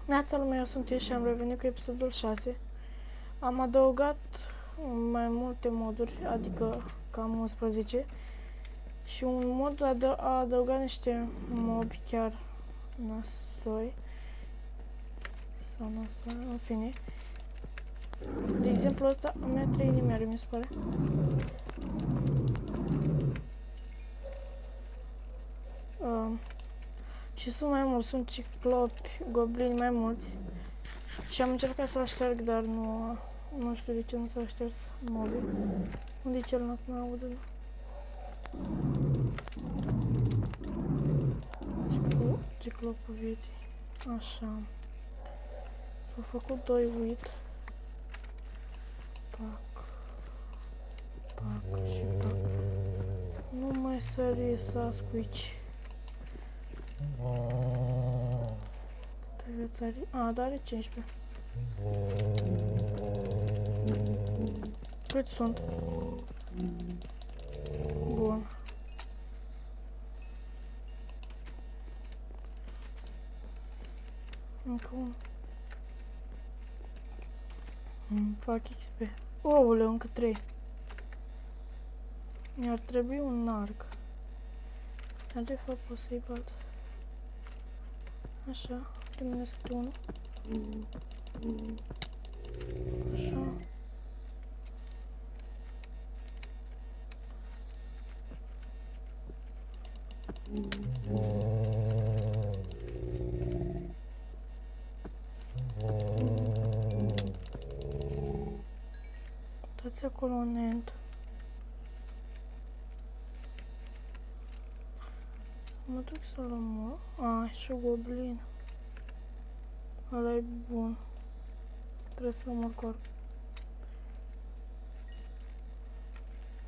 Neața lumea, eu sunt eu și am revenit cu episodul 6. Am adăugat mai multe moduri, adică cam 11. Și un mod a adăugat niște mobi chiar nasoi. Sau nasoi, în fine. De exemplu ăsta îmi ia 3 inimioare, mi se pare. Și sunt mai mulți, sunt ciclopi, goblini mai mulți. Și am încercat să-l șterg, dar nu știu de ce nu s-a șters mobil. Unde e celălalt? Nu aud. Ciclopul vieții. Așa. S-au făcut 2 uit. Pac. Pac și pac. Nu mai sări Sasquatch. Trebuie sări. A, dar are 15. Cât sunt? Bun. Încă unul. Fac XP. Ouleu, încă 3. Mi-ar trebui un arc. Dar de fapt o să-i bat. Așa, terminez câte unul. Așa. Dați acolo un end. Mă duc să-l omor. A, și o goblin. Ăla-i bun. Trebuie să-l omor corp.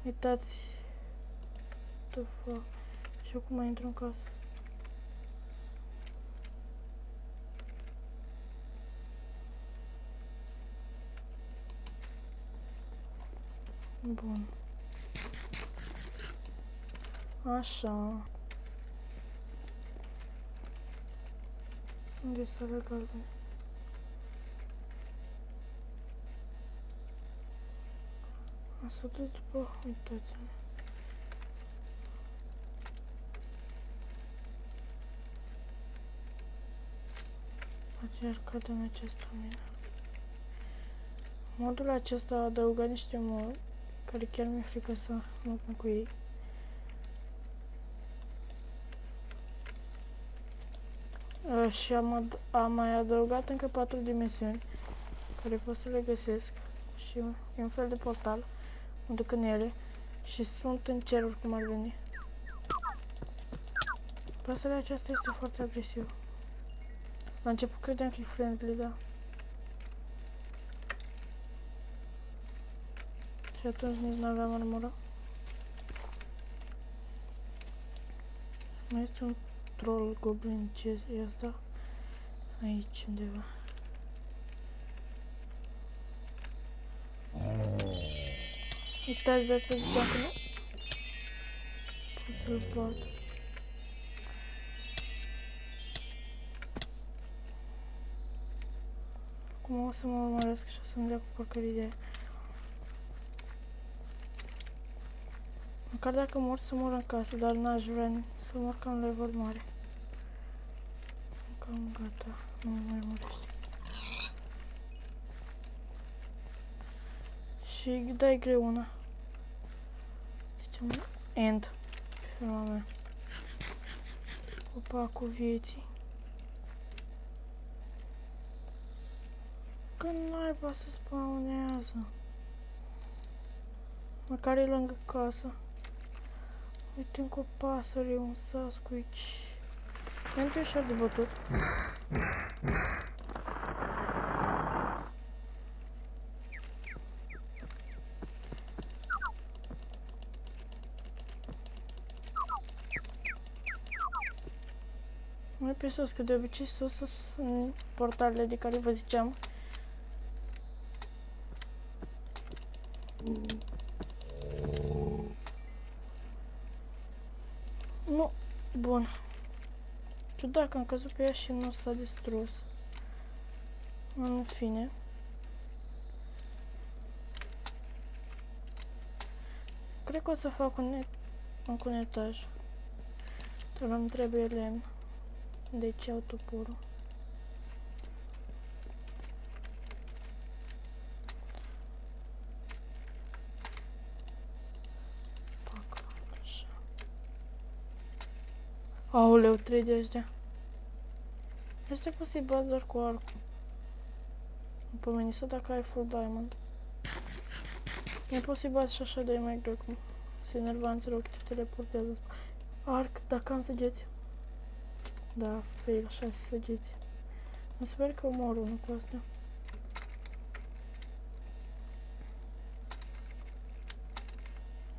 Uitați. What the fuck? Și eu cum mai intru în casă? Bun. Așa. Unde s-a legat? Asta tot după... Uitați-mă. Poate iar cade în această mină. Modul acesta a adăugat niște mod care chiar mi-e frică să mă pun cu ei. Și am mai adăugat încă 4 dimensiuni care pot să le găsesc și e un fel de portal, mă duc în ele și sunt în ceruri cum ar veni. Pasărea aceasta este foarte agresivă. La început credeam că e friendly, da. Și atunci nici n-aveam armură. Mai este un troll goblin, ce e asta? Aici undeva. Uitați, de asta ziceam că nu pot să-l bat. Acum o să mă urmăresc și o să-mi dea cu porcării de aia. Măcar dacă mor să mor în casă, dar n-aș vrea să mor ca un level mare. Cam gata, nu mai murește. Și dai greu una. Zicem end pe firma mea. Copacul vieții. Că naiba se spawnează. Măcar e lângă casă. Uite încă o pasăre, un Sasquatch. Pentru ușor de bătut. Mai pe sus, că de obicei sus sunt portalele de care vă ziceam. Nu, bun. Ciudat că am căzut pe ea și nu s-a distrus. În fine. Cred că o să fac un etaj. Dar îmi trebuie lemn. Deci iau toporul. Pac, așa. Aoleu, 3 de ăștia. Este posibil doar cu arcul. Îmi dacă ai full diamond. E posibil și așa de mai greu cum se enervanți rău că te teleportează. Arc, dacă am săgeți. Da, fail, 6 săgeți. Mă sper că omor unul cu astea.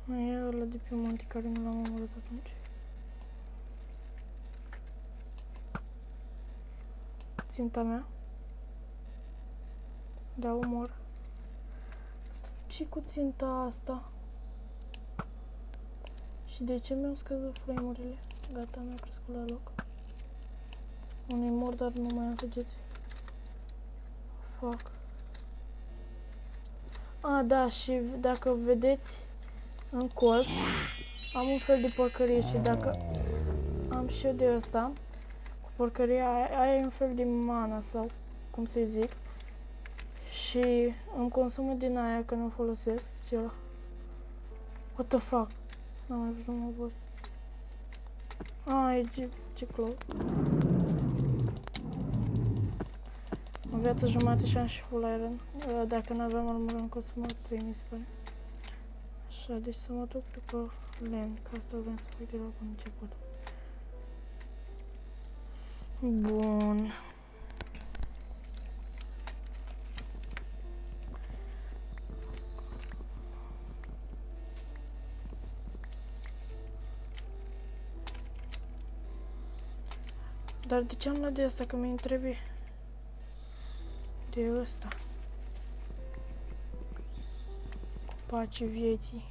Mai e ăla de pe munte care nu l-am omorât atunci. Ținta mea. Da, omor. Și cu ținta asta. Și de ce mi-au scăzut frame-urile? Gata, mi-a crescut la loc. Unui mor, dar nu mai am săgeți. Fac. A, da, și dacă vedeți în colț, am un fel de porcărie și dacă am și eu de ăsta, cu porcăria aia e un fel de mana sau cum să zic. Și îmi consumă din aia că nu folosesc. Ce ăla? What the fuck? N-am mai văzut mă boss. E ciclop. O viață jumate și am și full iron. Dacă n-aveam armură în consumă 3 mi se pare. Așa, deci să mă duc după lemn, că asta vreau să fac de la bun început. Bun. Dar de ce am luat de asta? Că mi-mi trebuie de ăsta. Cu pace vieții.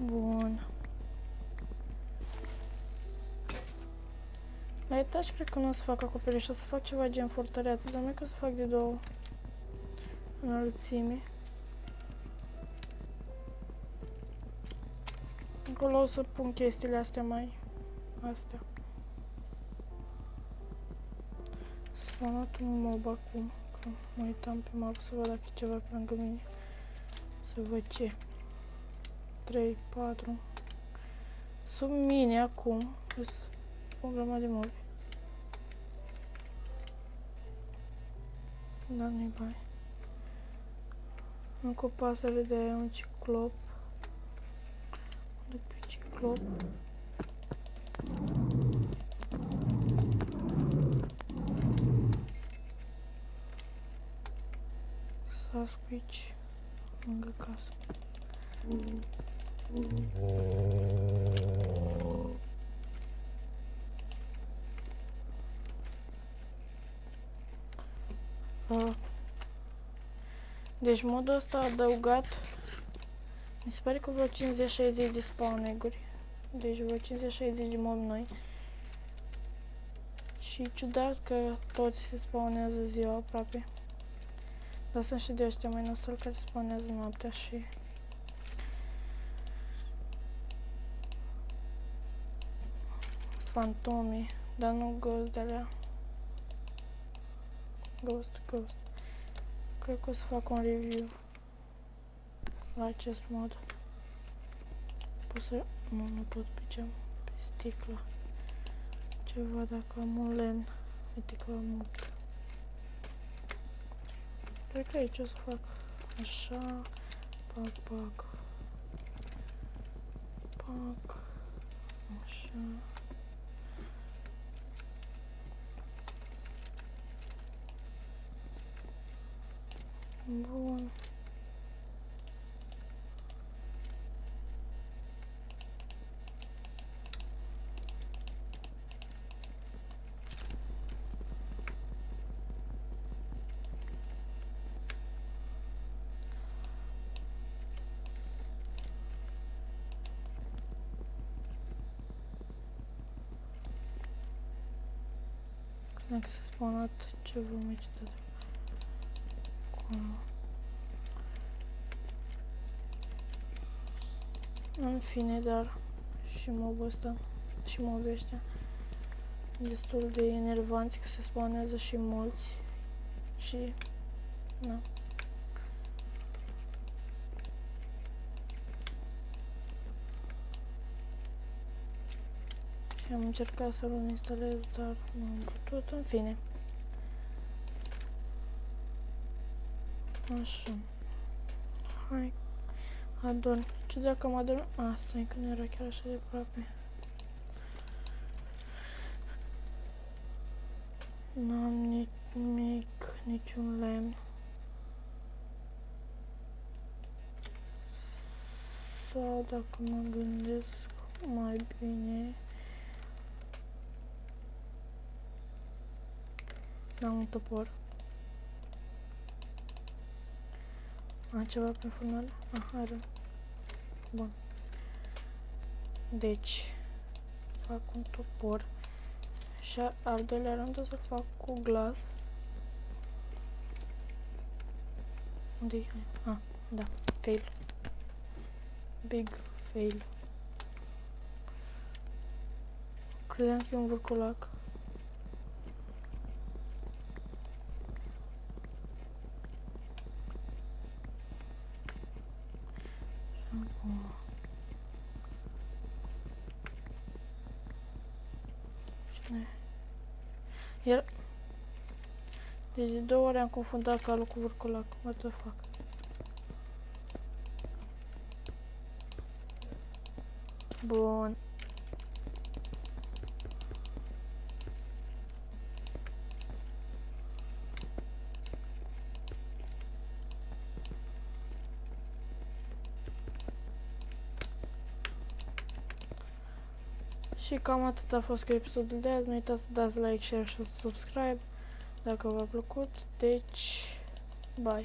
Bun. La etaj cred că nu o să fac acoperiș, o să fac ceva gen fortăreață, dar nu că o să fac de 2 înălțime. Acolo o să pun chestiile astea mai... astea. S-a luat un mob acum, că mă uitam pe mapă să văd dacă e ceva pe lângă mine. Să văd ce. 3, 4. Sub mine acum, sunt o grămadă de mobi. Da, nu-i bai. Încă o pasăre de aia, un ciclop. După ciclop. Sasquatch lângă casă. Deci modul ăsta a adăugat, mi se pare că vreo 50-60 de spawn egg-uri. Deci vreo 50-60 de mobi noi. Și ciudat că toți se spawnează ziua aproape. Dar sunt și de ăștia mai nasol care se spawnează noaptea și... fantomii, dar nu ghost de-alea. Ghost. Cred că o să fac un review la acest mod. Pot să... Nu pot pe geam, pe sticlă. Ceva dacă am un lemn. Uite că am mult. Cred că aici o să fac așa. Pac. Așa. Bun. Dacă s-a spawnat ceva mai ciudat. Acolo. În fine, dar și mobul ăsta și mobii ăștia destul de enervanți că se spawnează și mulți și na. Și am încercat să-l instalez, dar nu am putut, în fine. Așa. Hai. Adorm. Ce dacă mă adorm? Stai că nu era chiar așa de aproape. N-am nimic, niciun lemn. Sau dacă mă gândesc mai bine... N-am un topor. Am ceva pe furnale? Are. Bun. Deci, fac un topor. Și al doilea rând o să fac cu glas. Unde e? Da. Fail. Big fail. Credeam că e un vârcolac. Iar... Deci de 2 ori am confundat calul cu vârcolac. What the fuck? Bun. Și cam atât a fost cu episodul de azi. Nu uitați să dați like, share și subscribe dacă v-a plăcut. Deci, bye!